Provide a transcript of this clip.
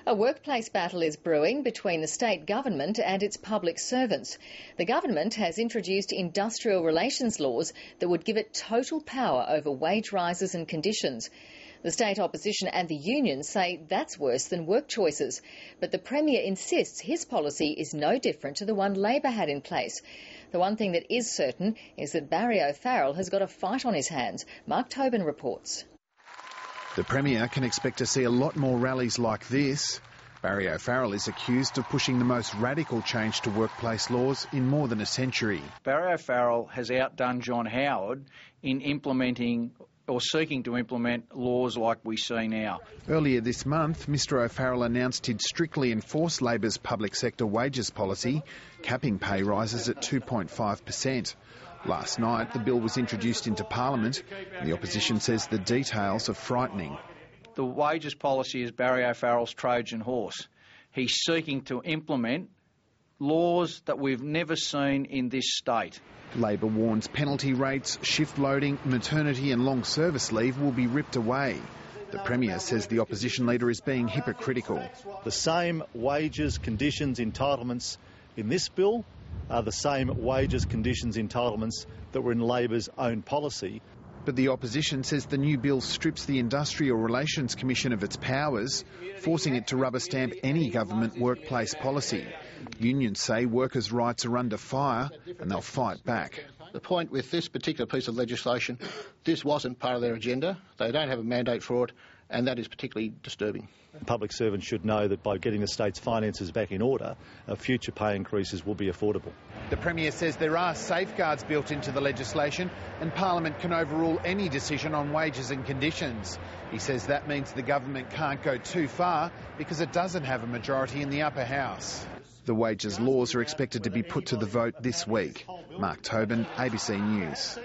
A workplace battle is brewing between the state government and its public servants. The government has introduced industrial relations laws that would give it total power over wage rises and conditions. The state opposition and the unions say that's worse than WorkChoices, but the Premier insists his policy is no different to the one Labor had in place. The one thing that is certain is that Barry O'Farrell has got a fight on his hands. Mark Tobin reports. The Premier can expect to see a lot more rallies like this. Barry O'Farrell is accused of pushing the most radical change to workplace laws in more than a century. Barry O'Farrell has outdone John Howard in implementing or seeking to implement laws like we see now. Earlier this month, Mr O'Farrell announced he'd strictly enforce Labor's public sector wages policy, capping pay rises at 2.5%. Last night, the bill was introduced into Parliament, and the opposition says the details are frightening. The wages policy is Barry O'Farrell's Trojan horse. He's seeking to implement laws that we've never seen in this state. Labor warns penalty rates, shift loading, maternity and long service leave will be ripped away. The Premier says the opposition leader is being hypocritical. The same wages, conditions, entitlements in this bill are the same wages, conditions, entitlements that were in Labor's own policy. But the opposition says the new bill strips the Industrial Relations Commission of its powers, forcing it to rubber stamp any government workplace policy. Unions say workers' rights are under fire and they'll fight back. The point with this particular piece of legislation, this wasn't part of their agenda. They don't have a mandate for it, and that is particularly disturbing. Public servants should know that by getting the state's finances back in order, future pay increases will be affordable. The Premier says there are safeguards built into the legislation and Parliament can overrule any decision on wages and conditions. He says that means the government can't go too far because it doesn't have a majority in the upper house. The wages laws are expected to be put to the vote this week. Mark Tobin, ABC News.